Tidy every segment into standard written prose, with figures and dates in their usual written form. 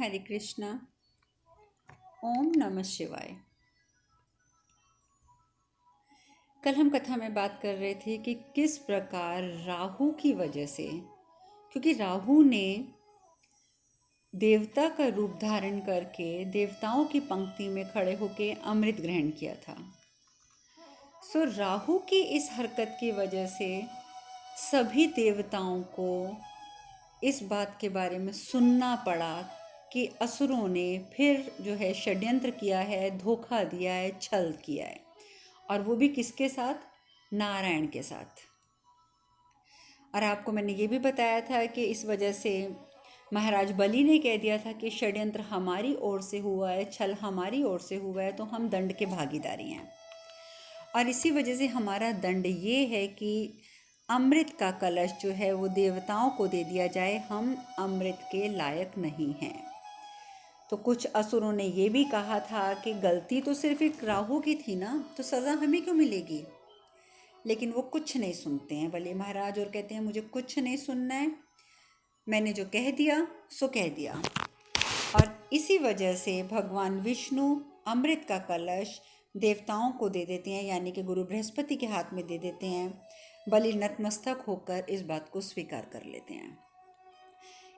हरे कृष्णा। ओम नमः शिवाय। कल हम कथा में बात कर रहे थे कि किस प्रकार राहु की वजह से, क्योंकि राहु ने देवता का रूप धारण करके देवताओं की पंक्ति में खड़े होकर अमृत ग्रहण किया था। राहु की इस हरकत की वजह से सभी देवताओं को इस बात के बारे में सुनना पड़ा कि असुरों ने फिर जो है षड्यंत्र किया है, धोखा दिया है, छल किया है, और वो भी किसके साथ? नारायण के साथ। और आपको मैंने ये भी बताया था कि इस वजह से महाराज बलि ने कह दिया था कि षड्यंत्र हमारी ओर से हुआ है, छल हमारी ओर से हुआ है, तो हम दंड के भागीदारी हैं। और इसी वजह से हमारा दंड ये है कि अमृत का कलश जो है वो देवताओं को दे दिया जाए, हम अमृत के लायक नहीं हैं। तो कुछ असुरों ने ये भी कहा था कि गलती तो सिर्फ एक राहु की थी ना, तो सज़ा हमें क्यों मिलेगी। लेकिन वो कुछ नहीं सुनते हैं बलि महाराज, और कहते हैं मुझे कुछ नहीं सुनना है, मैंने जो कह दिया सो कह दिया। और इसी वजह से भगवान विष्णु अमृत का कलश देवताओं को दे देते हैं, यानी कि गुरु बृहस्पति के हाथ में दे देते हैं। बलि नतमस्तक होकर इस बात को स्वीकार कर लेते हैं।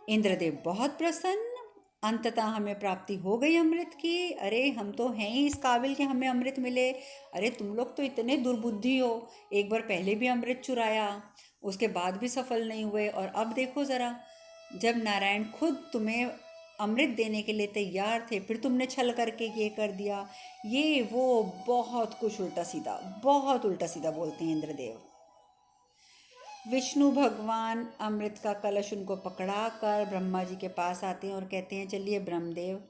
इंद्रदेव बहुत प्रसन्न, अंततः हमें प्राप्ति हो गई अमृत की। अरे हम तो हैं ही इस काबिल कि हमें अमृत मिले। अरे तुम लोग तो इतने दुर्बुद्धि हो, एक बार पहले भी अमृत चुराया, उसके बाद भी सफल नहीं हुए, और अब देखो ज़रा, जब नारायण खुद तुम्हें अमृत देने के लिए तैयार थे, फिर तुमने छल करके ये कर दिया, ये वो, बहुत कुछ उल्टा सीधा, बहुत उल्टा सीधा बोलते हैं इंद्रदेव। विष्णु भगवान अमृत का कलश उनको पकड़ा कर ब्रह्मा जी के पास आते हैं और कहते हैं चलिए ब्रह्मदेव,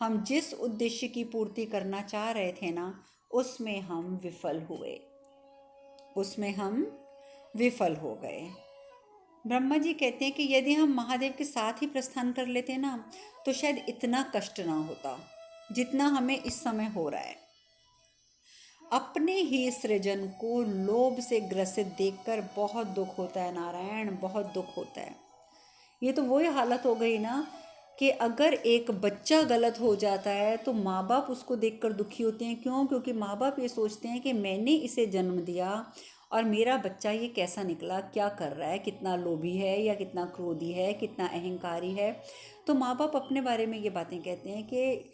हम जिस उद्देश्य की पूर्ति करना चाह रहे थे ना, उसमें हम विफल हुए, उसमें हम विफल हो गए। ब्रह्मा जी कहते हैं कि यदि हम महादेव के साथ ही प्रस्थान कर लेते ना, तो शायद इतना कष्ट ना होता जितना हमें इस समय हो रहा है। अपने ही सृजन को लोभ से ग्रसित देखकर बहुत दुख होता है नारायण, बहुत दुख होता है। ये तो वही हालत हो गई ना कि अगर एक बच्चा गलत हो जाता है तो माँ बाप उसको देखकर दुखी होते हैं। क्यों? क्योंकि माँ बाप ये सोचते हैं कि मैंने इसे जन्म दिया और मेरा बच्चा ये कैसा निकला, क्या कर रहा है, कितना लोभी है या कितना क्रोधी है, कितना अहंकारी है। तो माँ बाप अपने बारे में ये बातें कहते हैं कि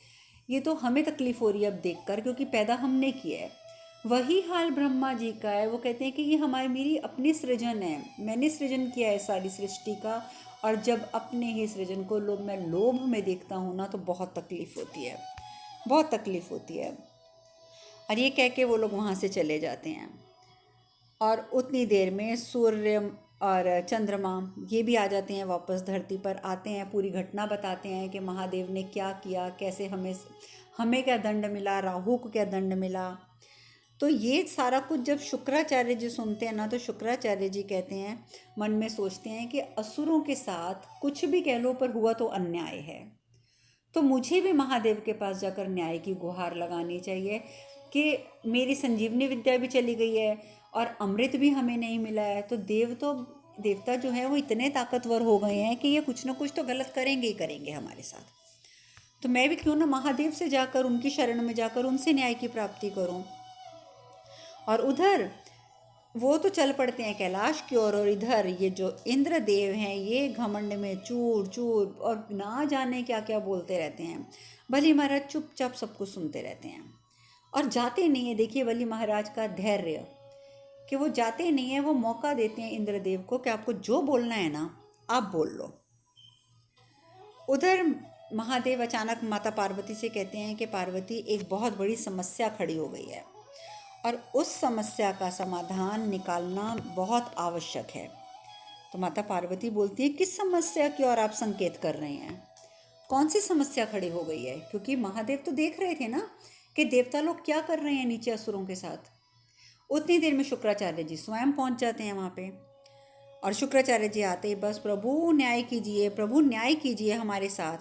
ये तो हमें तकलीफ़ हो रही है अब देखकर, क्योंकि पैदा हमने किया है। वही हाल ब्रह्मा जी का है। वो कहते हैं कि ये हमारी मेरी अपनी सृजन है, मैंने सृजन किया है सारी सृष्टि का, और जब अपने ही सृजन को मैं लोभ में देखता हूँ ना, तो बहुत तकलीफ़ होती है, बहुत तकलीफ़ होती है। और ये कह के वो लोग वहाँ से चले जाते हैं। और उतनी देर में सूर्य और चंद्रमा ये भी आ जाते हैं, वापस धरती पर आते हैं, पूरी घटना बताते हैं कि महादेव ने क्या किया, कैसे हमें हमें क्या दंड मिला, राहु को क्या दंड मिला। तो ये सारा कुछ जब शुक्राचार्य जी सुनते हैं ना, तो शुक्राचार्य जी कहते हैं, मन में सोचते हैं कि असुरों के साथ कुछ भी कह लो पर हुआ तो अन्याय है, तो मुझे भी महादेव के पास जाकर न्याय की गुहार लगानी चाहिए कि मेरी संजीवनी विद्या भी चली गई है और अमृत भी हमें नहीं मिला है। तो देवता जो है वो इतने ताकतवर हो गए हैं कि ये कुछ ना कुछ तो गलत करेंगे ही करेंगे हमारे साथ। तो मैं भी क्यों ना महादेव से जाकर, उनकी शरण में जाकर उनसे न्याय की प्राप्ति करूं। और उधर वो तो चल पड़ते हैं कैलाश की ओर, और इधर ये जो इंद्रदेव हैं ये घमंड में चूर चूर और ना जाने क्या क्या बोलते रहते हैं। बलि महाराज चुपचाप सब कुछ सुनते रहते हैं और जाते नहीं है। देखिए बलि महाराज का धैर्य कि वो जाते नहीं है, वो मौका देते हैं इंद्रदेव को कि आपको जो बोलना है ना आप बोल लो। उधर महादेव अचानक माता पार्वती से कहते हैं कि पार्वती, एक बहुत बड़ी समस्या खड़ी हो गई है और उस समस्या का समाधान निकालना बहुत आवश्यक है। तो माता पार्वती बोलती है, किस समस्या की ओर आप संकेत कर रहे हैं, कौन सी समस्या खड़ी हो गई है? क्योंकि महादेव तो देख रहे थे ना कि देवता लोग क्या कर रहे हैं नीचे असुरों के साथ। उतनी देर में शुक्राचार्य जी स्वयं पहुंच जाते हैं वहाँ पे, और शुक्राचार्य जी आते ही बस, प्रभु न्याय कीजिए, प्रभु न्याय कीजिए हमारे साथ,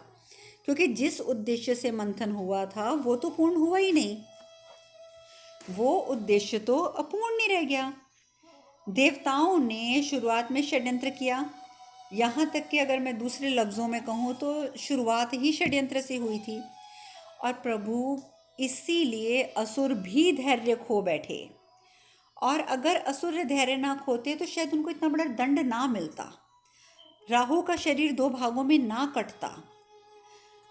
क्योंकि जिस उद्देश्य से मंथन हुआ था वो तो पूर्ण हुआ ही नहीं, वो उद्देश्य तो अपूर्ण ही रह गया। देवताओं ने शुरुआत में षड्यंत्र किया, यहाँ तक कि अगर मैं दूसरे लफ्ज़ों में कहूँ तो शुरुआत ही षड्यंत्र से हुई थी। और प्रभु इसीलिए असुर भी धैर्य खो बैठे, और अगर असुर धैर्य ना खोते तो शायद उनको इतना बड़ा दंड ना मिलता, राहु का शरीर दो भागों में ना कटता।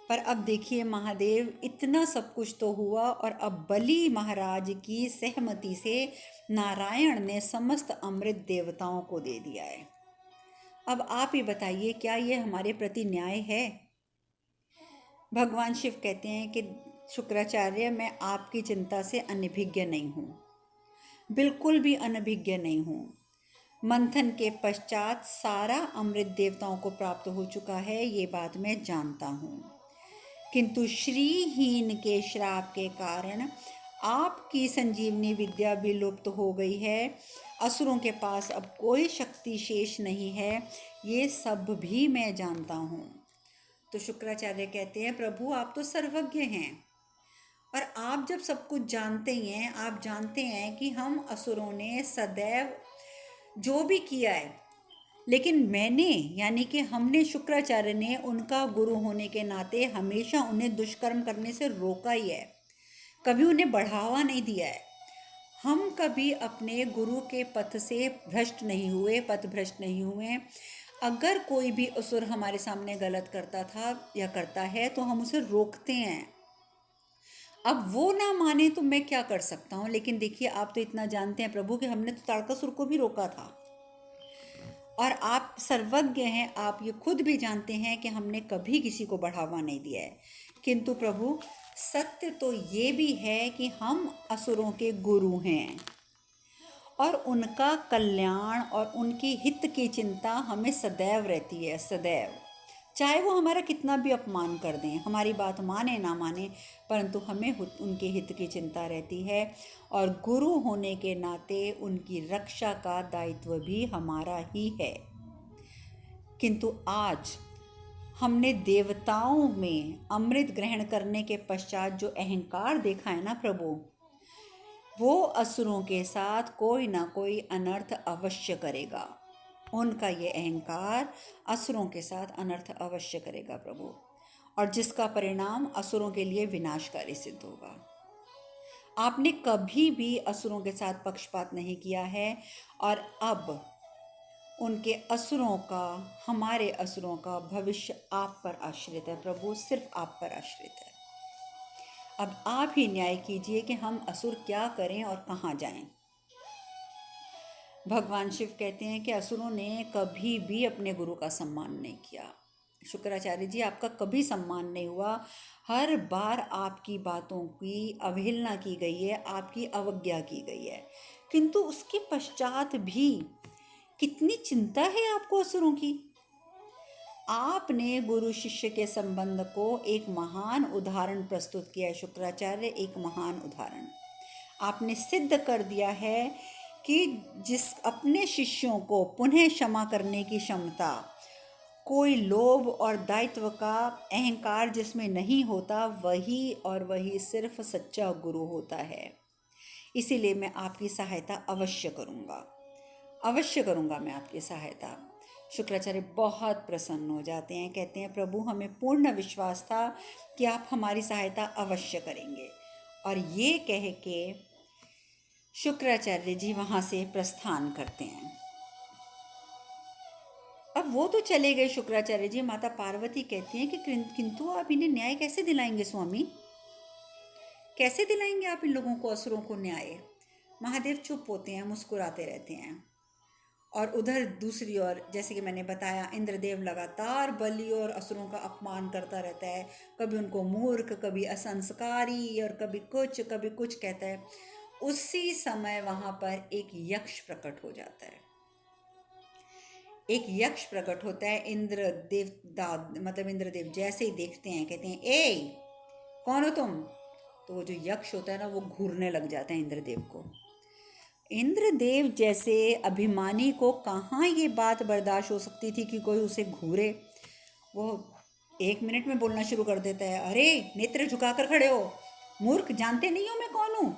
पर अब देखिए महादेव, इतना सब कुछ तो हुआ और अब बलि महाराज की सहमति से नारायण ने समस्त अमृत देवताओं को दे दिया है। अब आप ही बताइए, क्या ये हमारे प्रति न्याय है? भगवान शिव कहते हैं कि शुक्राचार्य, मैं आपकी चिंता से अनभिज्ञ नहीं हूँ, बिल्कुल भी अनभिज्ञ नहीं हूँ। मंथन के पश्चात सारा अमृत देवताओं को प्राप्त हो चुका है, ये बात मैं जानता हूँ। किंतु श्रीहीन के श्राप के कारण आपकी संजीवनी विद्या भी लुप्त हो गई है। असुरों के पास अब कोई शक्ति शेष नहीं है, ये सब भी मैं जानता हूँ। तो शुक्राचार्य कहते हैं, प्रभु आप तो सर्वज्ञ हैं, और आप जब सब कुछ जानते ही हैं, आप जानते हैं कि हम असुरों ने सदैव जो भी किया है, लेकिन मैंने यानी कि हमने, शुक्राचार्य ने, उनका गुरु होने के नाते हमेशा उन्हें दुष्कर्म करने से रोका ही है, कभी उन्हें बढ़ावा नहीं दिया है। हम कभी अपने गुरु के पथ से भ्रष्ट नहीं हुए, पथ भ्रष्ट नहीं हुए। अगर कोई भी असुर हमारे सामने गलत करता था या करता है तो हम उसे रोकते हैं। अब वो ना माने तो मैं क्या कर सकता हूँ। लेकिन देखिए, आप तो इतना जानते हैं प्रभु कि हमने तो तारकासुर को भी रोका था, और आप सर्वज्ञ हैं, आप ये खुद भी जानते हैं कि हमने कभी किसी को बढ़ावा नहीं दिया है। किंतु प्रभु, सत्य तो ये भी है कि हम असुरों के गुरु हैं, और उनका कल्याण और उनके हित की चिंता हमें सदैव रहती है, सदैव। चाहे वो हमारा कितना भी अपमान कर दें, हमारी बात माने ना माने, परंतु हमें उनके हित की चिंता रहती है, और गुरु होने के नाते उनकी रक्षा का दायित्व भी हमारा ही है। किंतु आज हमने देवताओं में अमृत ग्रहण करने के पश्चात जो अहंकार देखा है ना प्रभु, वो असुरों के साथ कोई ना कोई अनर्थ अवश्य करेगा। उनका ये अहंकार असुरों के साथ अनर्थ अवश्य करेगा प्रभु, और जिसका परिणाम असुरों के लिए विनाशकारी सिद्ध होगा। आपने कभी भी असुरों के साथ पक्षपात नहीं किया है, और अब उनके असुरों का, हमारे असुरों का भविष्य आप पर आश्रित है प्रभु, सिर्फ आप पर आश्रित है। अब आप ही न्याय कीजिए कि हम असुर क्या करें और कहाँ जाएं। भगवान शिव कहते हैं कि असुरों ने कभी भी अपने गुरु का सम्मान नहीं किया। शुक्राचार्य जी, आपका कभी सम्मान नहीं हुआ, हर बार आपकी बातों की अवहेलना की गई है, आपकी अवज्ञा की गई है। किंतु उसके पश्चात भी कितनी चिंता है आपको असुरों की। आपने गुरु शिष्य के संबंध को एक महान उदाहरण प्रस्तुत किया है शुक्राचार्य, एक महान उदाहरण आपने सिद्ध कर दिया है कि जिस अपने शिष्यों को पुनः क्षमा करने की क्षमता, कोई लोभ और दायित्व का अहंकार जिसमें नहीं होता, वही और वही सिर्फ सच्चा गुरु होता है। इसीलिए मैं आपकी सहायता अवश्य करूँगा, अवश्य करूँगा मैं आपकी सहायता। शुक्राचार्य बहुत प्रसन्न हो जाते हैं, कहते हैं प्रभु, हमें पूर्ण विश्वास था कि आप हमारी सहायता अवश्य करेंगे। और ये कह के शुक्राचार्य जी वहाँ से प्रस्थान करते हैं। अब वो तो चले गए शुक्राचार्य जी। माता पार्वती कहती हैं कि किंतु आप इन्हें न्याय कैसे दिलाएंगे स्वामी, कैसे दिलाएंगे आप इन लोगों को, असुरों को न्याय। महादेव चुप होते हैं, मुस्कुराते रहते हैं। और उधर दूसरी ओर, जैसे कि मैंने बताया, इंद्रदेव लगातार बलि और असुरों का अपमान करता रहता है, कभी उनको मूर्ख, कभी असंस्कारी, और कभी कुछ कहता है। उसी समय वहाँ पर एक यक्ष प्रकट हो जाता है। एक यक्ष प्रकट होता है। इंद्रदेव जैसे ही देखते हैं, कहते हैं, ए कौन हो तुम? तो वो जो यक्ष होता है ना, वो घूरने लग जाता है इंद्रदेव को। इंद्रदेव जैसे अभिमानी को कहाँ ये बात बर्दाश्त हो सकती थी कि कोई उसे घूरे। वो 1 मिनट में बोलना शुरू कर देता है, अरे नेत्र झुकाकर खड़े हो, मूर्ख, जानते नहीं हो मैं कौन हूँ?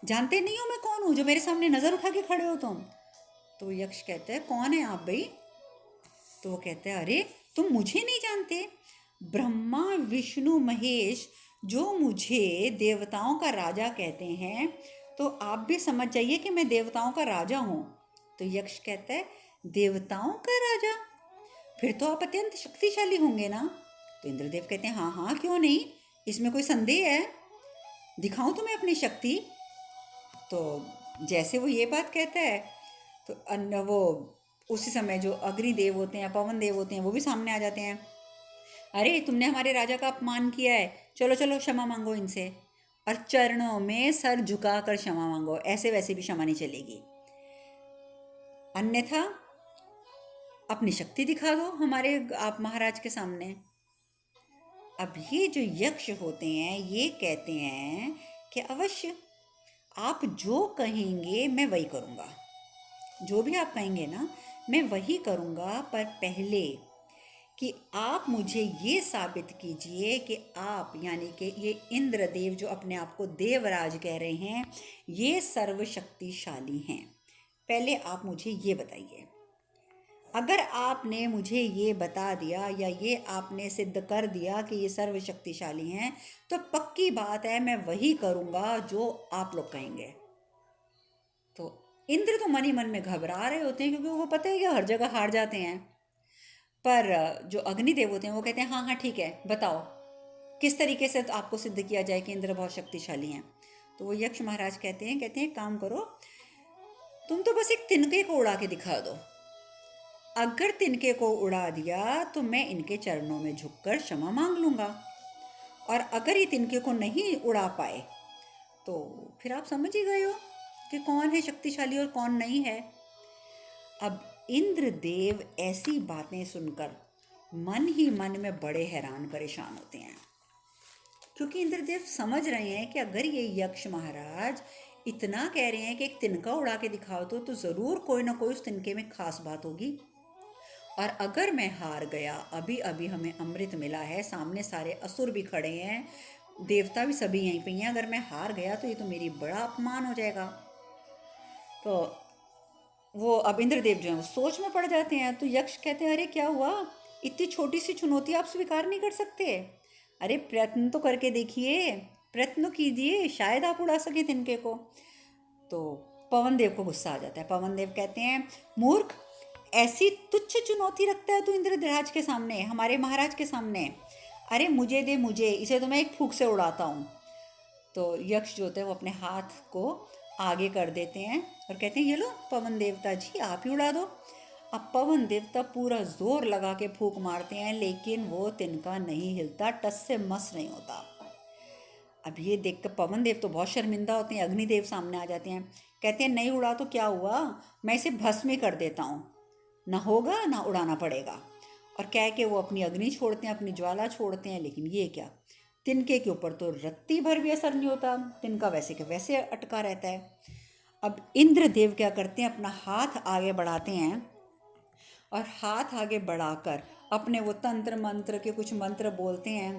जानते नहीं हो मैं कौन हूँ जो मेरे सामने नज़र उठा के खड़े हो तुम? तो यक्ष कहता है, कौन है आप भाई? तो वो कहते हैं अरे तुम मुझे नहीं जानते, ब्रह्मा विष्णु महेश जो मुझे देवताओं का राजा कहते हैं, तो आप भी समझ जाइए कि मैं देवताओं का राजा हूँ। तो यक्ष कहता है देवताओं का राजा, फिर तो आप अत्यंत शक्तिशाली होंगे ना। तो इंद्रदेव कहते हैं हाँ हाँ क्यों नहीं, इसमें कोई संदेह है, दिखाऊं तुम्हें अपनी शक्ति। तो जैसे वो ये बात कहता है तो अन्य वो उसी समय जो अग्निदेव होते हैं, पवन देव होते हैं, वो भी सामने आ जाते हैं। अरे तुमने हमारे राजा का अपमान किया है, चलो चलो क्षमा मांगो इनसे, और चरणों में सर झुकाकर क्षमा मांगो, ऐसे वैसे भी क्षमा नहीं चलेगी, अन्यथा अपनी शक्ति दिखा दो हमारे आप महाराज के सामने। अब ये जो यक्ष होते हैं ये कहते हैं कि अवश्य आप जो कहेंगे मैं वही करूँगा, जो भी आप कहेंगे ना मैं वही करूँगा, पर पहले कि आप मुझे ये साबित कीजिए कि आप यानी कि ये इंद्रदेव जो अपने आप को देवराज कह रहे हैं ये सर्वशक्तिशाली हैं। पहले आप मुझे ये बताइए, अगर आपने मुझे ये बता दिया या ये आपने सिद्ध कर दिया कि ये सर्वशक्तिशाली हैं, तो पक्की बात है मैं वही करूँगा जो आप लोग कहेंगे। तो इंद्र तो मन ही मन में घबरा रहे होते हैं, क्योंकि वो पता है कि हर जगह हार जाते हैं। पर जो अग्निदेव होते हैं वो कहते हैं हाँ हाँ ठीक है, बताओ किस तरीके से तो आपको सिद्ध किया जाए कि इंद्र बहुत शक्तिशाली हैं। तो वो यक्ष महाराज कहते हैं काम करो, तुम तो बस एक तिनके को उड़ा के दिखा दो, अगर तिनके को उड़ा दिया तो मैं इनके चरणों में झुककर क्षमा मांग लूँगा, और अगर ये तिनके को नहीं उड़ा पाए तो फिर आप समझ ही गए हो कि कौन है शक्तिशाली और कौन नहीं है। अब इंद्रदेव ऐसी बातें सुनकर मन ही मन में बड़े हैरान परेशान होते हैं, क्योंकि इंद्रदेव समझ रहे हैं कि अगर ये यक्ष महाराज इतना कह रहे हैं कि एक तिनका उड़ा के दिखाओ तो ज़रूर कोई ना कोई उस तिनके में खास बात होगी, और अगर मैं हार गया, अभी अभी हमें अमृत मिला है, सामने सारे असुर भी खड़े हैं, देवता भी सभी यहीं पे हैं, अगर मैं हार गया तो ये तो मेरी बड़ा अपमान हो जाएगा। तो वो अब इंद्रदेव जो है वो सोच में पड़ जाते हैं। तो यक्ष कहते हैं अरे क्या हुआ, इतनी छोटी सी चुनौती आप स्वीकार नहीं कर सकते, अरे प्रयत्न तो करके देखिए, प्रयत्न कीजिए, शायद आप उड़ा सके तिनके को। तो पवन देव को गुस्सा आ जाता है। पवन देव कहते हैं मूर्ख, ऐसी तुच्छ चुनौती रखता है तू इंद्रराज के सामने, हमारे महाराज के सामने, अरे मुझे दे, मुझे, इसे तो मैं एक फूंक से उड़ाता हूँ। तो यक्ष जो होते हैं वो अपने हाथ को आगे कर देते हैं और कहते हैं ये लो पवन देवता जी आप ही उड़ा दो। अब पवन देवता पूरा जोर लगा के फूंक मारते हैं, लेकिन वो तिनका नहीं हिलता, टस से मस नहीं होता। अब ये देख कर पवन देव तो बहुत शर्मिंदा होते हैं। अग्निदेव सामने आ जाते हैं, कहते हैं नहीं उड़ा तो क्या हुआ, मैं इसे भस्म ही कर देता हूँ, ना होगा ना उड़ाना पड़ेगा। और कह के वो अपनी अग्नि छोड़ते हैं, अपनी ज्वाला छोड़ते हैं, लेकिन ये क्या, तिनके के ऊपर तो रत्ती भर भी असर नहीं होता, तिनका वैसे के वैसे अटका रहता है। अब इंद्रदेव क्या करते हैं, अपना हाथ आगे बढ़ाते हैं और हाथ आगे बढ़ाकर अपने वो तंत्र मंत्र के कुछ मंत्र बोलते हैं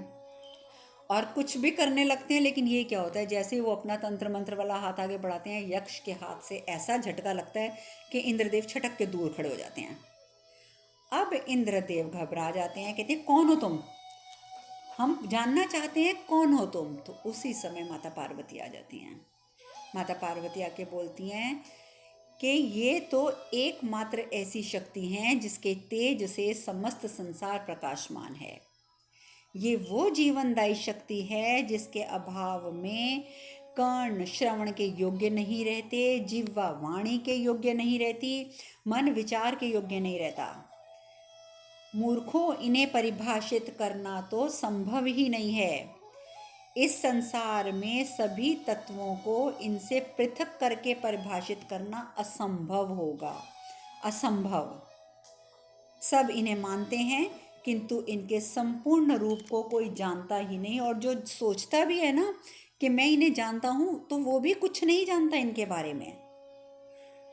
और कुछ भी करने लगते हैं। लेकिन ये क्या होता है, जैसे वो अपना तंत्र मंत्र वाला हाथ आगे बढ़ाते हैं, यक्ष के हाथ से ऐसा झटका लगता है कि इंद्रदेव छटक के दूर खड़े हो जाते हैं। अब इंद्रदेव घबरा जाते हैं, कहते हैं कौन हो तुम, हम जानना चाहते हैं कौन हो तुम। तो उसी समय माता पार्वती आ जाती हैं। माता पार्वती आके बोलती हैं कि ये तो एकमात्र ऐसी शक्ति हैं जिसके तेज से समस्त संसार प्रकाशमान है, ये वो जीवनदायी शक्ति है जिसके अभाव में कर्ण श्रवण के योग्य नहीं रहते, जिह्वा वाणी के योग्य नहीं रहती, मन विचार के योग्य नहीं रहता। मूर्खों, इन्हें परिभाषित करना तो संभव ही नहीं है। इस संसार में सभी तत्वों को इनसे पृथक करके परिभाषित करना असंभव होगा, असंभव। सब इन्हें मानते हैं किंतु इनके संपूर्ण रूप को कोई जानता ही नहीं, और जो सोचता भी है ना कि मैं इन्हें जानता हूँ तो वो भी कुछ नहीं जानता इनके बारे में।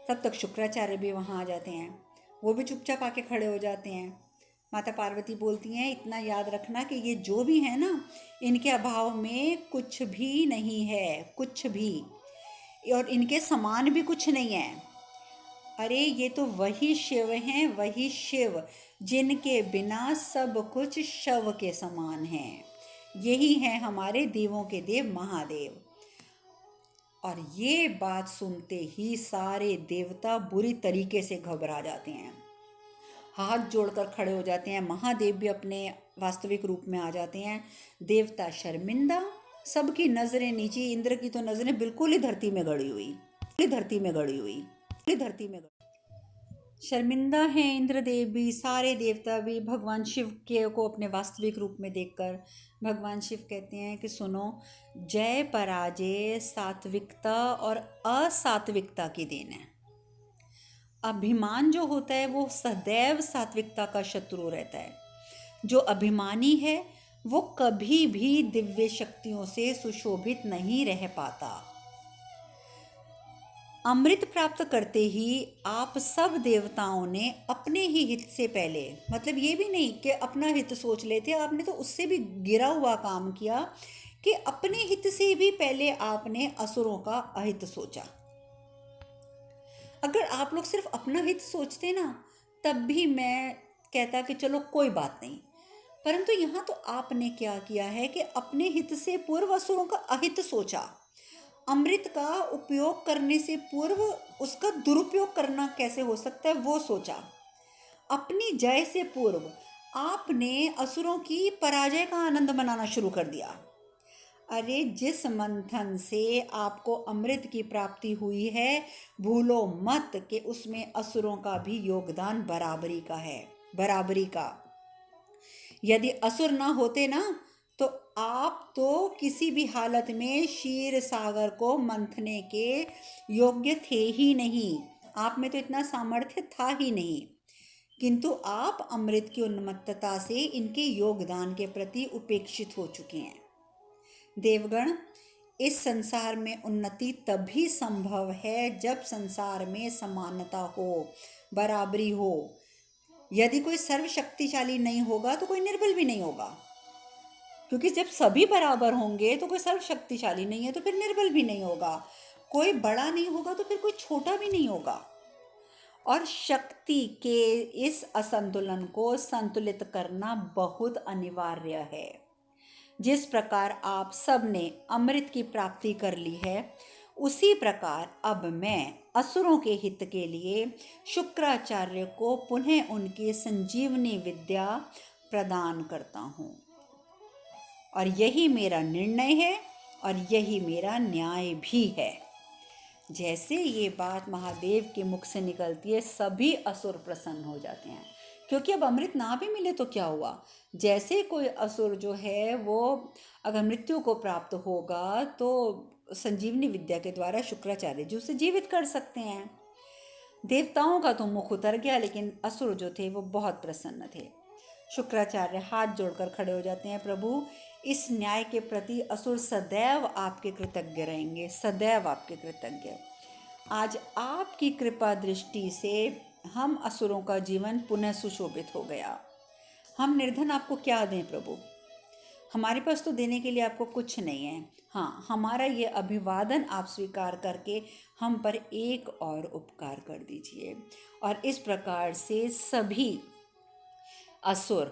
तब तक शुक्राचार्य भी वहाँ आ जाते हैं, वो भी चुपचाप आके खड़े हो जाते हैं। माता पार्वती बोलती हैं इतना याद रखना कि ये जो भी है ना, इनके अभाव में कुछ भी नहीं है, कुछ भी, और इनके समान भी कुछ नहीं है। अरे ये तो वही शिव हैं, वही शिव जिनके बिना सब कुछ शव के समान है। यही हैं हमारे देवों के देव महादेव। और ये बात सुनते ही सारे देवता बुरी तरीके से घबरा जाते हैं, हाथ जोड़कर खड़े हो जाते हैं। महादेव भी अपने वास्तविक रूप में आ जाते हैं। देवता शर्मिंदा, सबकी नजरें नीचे। इंद्र की तो नजरें बिल्कुल ही धरती में गड़ी हुई, धरती में गड़ी हुई, धरती में गड़ी। शर्मिंदा हैं इंद्रदेव भी, सारे देवता भी भगवान शिव के को अपने वास्तविक रूप में देखकर। भगवान शिव कहते हैं कि सुनो, जय पराजय सात्विकता और असात्विकता की देन है। अभिमान जो होता है वो सदैव सात्विकता का शत्रु रहता है। जो अभिमानी है वो कभी भी दिव्य शक्तियों से सुशोभित नहीं रह पाता। अमृत प्राप्त करते ही आप सब देवताओं ने अपने ही हित से पहले, मतलब ये भी नहीं कि अपना हित सोच लेते, आपने तो उससे भी गिरा हुआ काम किया कि अपने हित से भी पहले आपने असुरों का अहित सोचा। अगर आप लोग सिर्फ अपना हित सोचते ना, तब भी मैं कहता कि चलो कोई बात नहीं, परंतु यहाँ तो आपने क्या किया है कि अपने हित से पूर्व असुरों का अहित सोचा। अमृत का उपयोग करने से पूर्व उसका दुरुपयोग करना कैसे हो सकता है वो सोचा। अपनी जय से पूर्व आपने असुरों की पराजय का आनंद मनाना शुरू कर दिया। अरे जिस मंथन से आपको अमृत की प्राप्ति हुई है, भूलो मत कि उसमें असुरों का भी योगदान बराबरी का है, बराबरी का। यदि असुर ना होते ना तो आप तो किसी भी हालत में क्षीर सागर को मंथने के योग्य थे ही नहीं। आप में तो इतना सामर्थ्य था ही नहीं, किंतु आप अमृत की उन्मत्तता से इनके योगदान के प्रति उपेक्षित हो चुके हैं। देवगण, इस संसार में उन्नति तभी संभव है जब संसार में समानता हो, बराबरी हो। यदि कोई सर्वशक्तिशाली नहीं होगा तो कोई निर्बल भी नहीं होगा, क्योंकि जब सभी बराबर होंगे तो कोई सर्वशक्तिशाली नहीं है तो फिर निर्बल भी नहीं होगा। कोई बड़ा नहीं होगा तो फिर कोई छोटा भी नहीं होगा। और शक्ति के इस असंतुलन को संतुलित करना बहुत अनिवार्य है। जिस प्रकार आप सब ने अमृत की प्राप्ति कर ली है, उसी प्रकार अब मैं असुरों के हित के लिए शुक्राचार्य को पुनः उनकी संजीवनी विद्या प्रदान करता हूँ। और यही मेरा निर्णय है और यही मेरा न्याय भी है। जैसे ये बात महादेव के मुख से निकलती है, सभी असुर प्रसन्न हो जाते हैं, क्योंकि अब अमृत ना भी मिले तो क्या हुआ। जैसे कोई असुर जो है वो अगर मृत्यु को प्राप्त होगा तो संजीवनी विद्या के द्वारा शुक्राचार्य जी उसे जीवित कर सकते हैं। देवताओं का तो मुख उतर गया, लेकिन असुर जो थे वो बहुत प्रसन्न थे। शुक्राचार्य हाथ जोड़कर खड़े हो जाते हैं, प्रभु इस न्याय के प्रति असुर सदैव आपके कृतज्ञ रहेंगे, सदैव आपके कृतज्ञ। आज आपकी कृपा दृष्टि से हम असुरों का जीवन पुनः सुशोभित हो गया। हम निर्धन आपको क्या दें प्रभु, हमारे पास तो देने के लिए आपको कुछ नहीं है। हाँ, हमारा ये अभिवादन आप स्वीकार करके हम पर एक और उपकार कर दीजिए। और इस प्रकार से सभी असुर,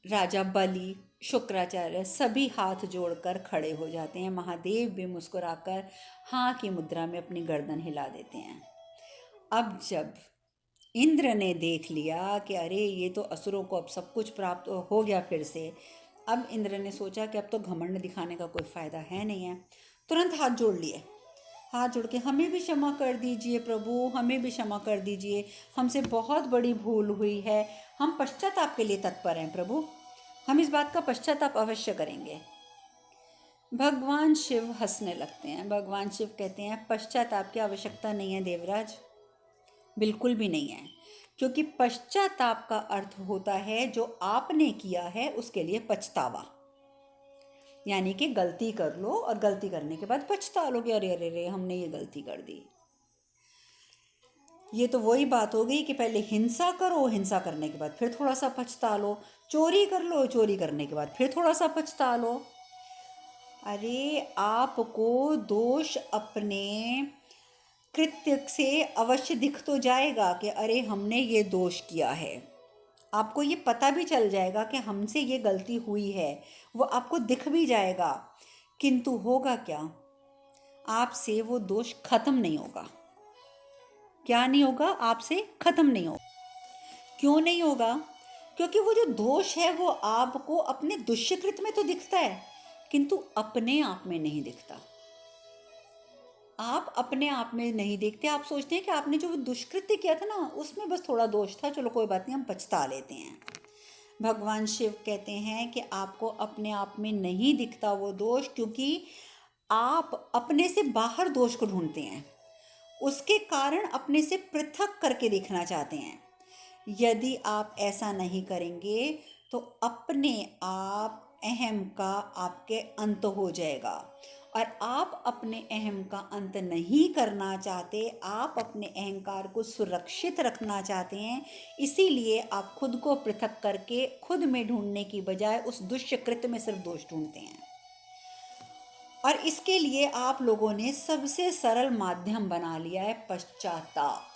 राजा बलि, शुक्राचार्य सभी हाथ जोड़कर खड़े हो जाते हैं। महादेव भी मुस्कुराकर हाँ की मुद्रा में अपनी गर्दन हिला देते हैं। अब जब इंद्र ने देख लिया कि अरे ये तो असुरों को अब सब कुछ प्राप्त हो गया फिर से, अब इंद्र ने सोचा कि अब तो घमंड दिखाने का कोई फ़ायदा है नहीं है। तुरंत हाथ जोड़ लिए, हाथ जोड़ के हमें भी क्षमा कर दीजिए प्रभु, हमें भी क्षमा कर दीजिए, हमसे बहुत बड़ी भूल हुई है, हम पश्चाताप के लिए तत्पर हैं प्रभु, हम इस बात का पश्चाताप अवश्य करेंगे। भगवान शिव हंसने लगते हैं। भगवान शिव कहते हैं पश्चाताप की आवश्यकता नहीं है देवराज, बिल्कुल भी नहीं है, क्योंकि पश्चाताप का अर्थ होता है जो आपने किया है उसके लिए पछतावा। यानी कि गलती कर लो और गलती करने के बाद पछता लो कि अरे अरे अरे हमने ये गलती कर दी। ये तो वही बात हो गई कि पहले हिंसा करो, हिंसा करने के बाद फिर थोड़ा सा पछता लो, चोरी कर लो, चोरी करने के बाद फिर थोड़ा सा पछता लो। अरे आपको दोष अपने कृत्य से अवश्य दिख तो जाएगा कि अरे हमने ये दोष किया है, आपको ये पता भी चल जाएगा कि हमसे ये गलती हुई है, वो आपको दिख भी जाएगा, किंतु होगा क्या, आपसे वो दोष खत्म नहीं होगा। क्या नहीं होगा? आपसे खत्म नहीं होगा। क्यों नहीं होगा? क्योंकि वो जो दोष है वो आपको अपने दुष्कृत में तो दिखता है, किंतु अपने आप में नहीं दिखता। आप अपने आप में नहीं देखते, आप सोचते हैं कि आपने जो दुष्कृत्य किया था ना उसमें बस थोड़ा दोष था, चलो कोई बात नहीं, हम पछता लेते हैं। भगवान शिव कहते हैं कि आपको अपने आप में नहीं दिखता वो दोष, क्योंकि आप अपने से बाहर दोष को ढूंढते हैं, उसके कारण अपने से पृथक करके देखना चाहते हैं। यदि आप ऐसा नहीं करेंगे तो अपने आप अहम का आपके अंत हो जाएगा, और आप अपने अहम का अंत नहीं करना चाहते, आप अपने अहंकार को सुरक्षित रखना चाहते हैं। इसीलिए आप खुद को पृथक करके खुद में ढूंढने की बजाय उस दुष्कृत्य में सिर्फ दोष ढूंढते हैं। और इसके लिए आप लोगों ने सबसे सरल माध्यम बना लिया है पश्चाताप।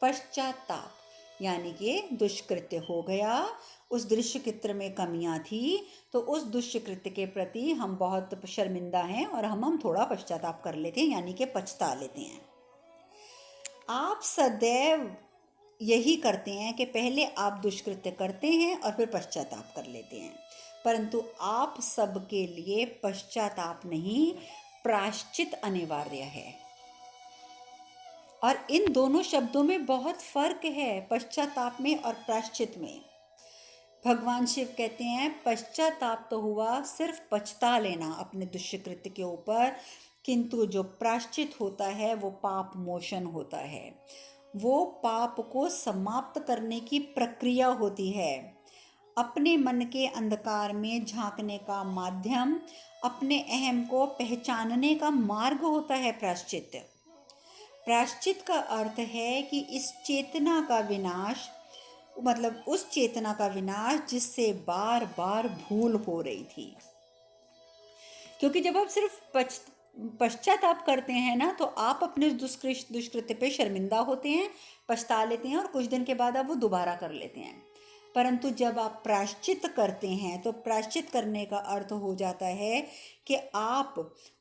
पश्चाताप यानी कि दुष्कृत्य हो गया, उस दुष्कृत्य में कमियां थी, तो उस दुष्कृत्य के प्रति हम बहुत शर्मिंदा हैं और हम थोड़ा पश्चाताप कर लेते हैं, यानी कि पछता लेते हैं। आप सदैव यही करते हैं कि पहले आप दुष्कृत्य करते हैं और फिर पश्चाताप कर लेते हैं, परंतु आप सबके लिए पश्चाताप नहीं, प्रायश्चित अनिवार्य है। और इन दोनों शब्दों में बहुत फर्क है, पश्चाताप में और प्रायश्चित में। भगवान शिव कहते हैं पश्चाताप तो हुआ सिर्फ पछता लेना अपने दुष्कृत्य के ऊपर, किंतु जो प्रायश्चित होता है वो पाप मोचन होता है, वो पाप को समाप्त करने की प्रक्रिया होती है। अपने मन के अंधकार में झांकने का माध्यम, अपने अहम को पहचानने का मार्ग होता है प्रायश्चित। प्रायश्चित का अर्थ है कि इस चेतना का विनाश, मतलब उस चेतना का विनाश जिससे बार बार भूल हो रही थी। क्योंकि जब आप सिर्फ पश्चाताप करते हैं ना, तो आप अपने दुष्कृत्य पे शर्मिंदा होते हैं, पछता लेते हैं, और कुछ दिन के बाद आप वो दोबारा कर लेते हैं। परंतु जब आप प्रायश्चित करते हैं तो प्रायश्चित करने का अर्थ हो जाता है कि आप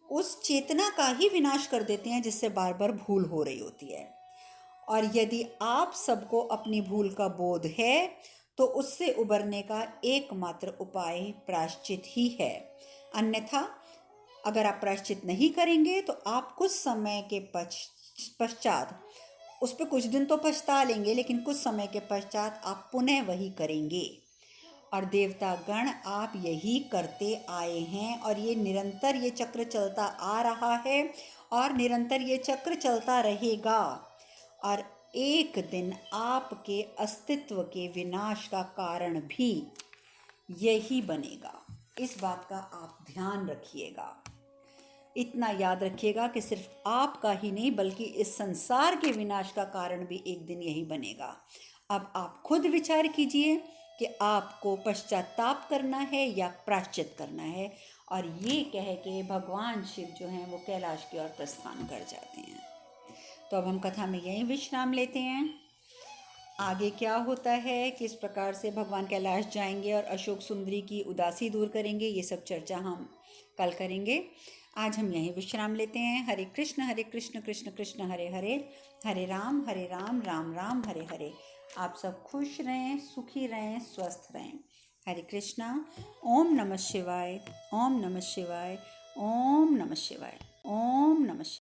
उस चेतना का ही विनाश कर देते हैं जिससे बार बार भूल हो रही होती है। और यदि आप सबको अपनी भूल का बोध है तो उससे उबरने का एकमात्र उपाय प्रायश्चित ही है। अन्यथा अगर आप प्रायश्चित नहीं करेंगे तो आप कुछ समय के पश्चात, उस पर कुछ दिन तो पछता लेंगे, लेकिन कुछ समय के पश्चात आप पुनः वही करेंगे। और देवता गण आप यही करते आए हैं, और ये निरंतर ये चक्र चलता आ रहा है और निरंतर ये चक्र चलता रहेगा। और एक दिन आपके अस्तित्व के विनाश का कारण भी यही बनेगा। इस बात का आप ध्यान रखिएगा। इतना याद रखिएगा कि सिर्फ आपका ही नहीं बल्कि इस संसार के विनाश का कारण भी एक दिन यही बनेगा। अब आप खुद विचार कीजिए कि आपको पश्चाताप करना है या प्रायश्चित करना है। और ये कह के भगवान शिव जो हैं वो कैलाश की ओर प्रस्थान कर जाते हैं। तो अब हम कथा में यहीं विश्राम लेते हैं। आगे क्या होता है, किस प्रकार से भगवान कैलाश जाएंगे और अशोक सुंदरी की उदासी दूर करेंगे, ये सब चर्चा हम कल करेंगे। आज हम यहीं विश्राम लेते हैं। हरे कृष्ण कृष्ण कृष्ण हरे हरे, हरे राम राम राम हरे हरे। आप सब खुश रहें, सुखी रहें, स्वस्थ रहें। हरे कृष्णा। ओम नमः शिवाय, ओम नमः शिवाय, ओम नमः शिवाय, ओम नमः शिवाय।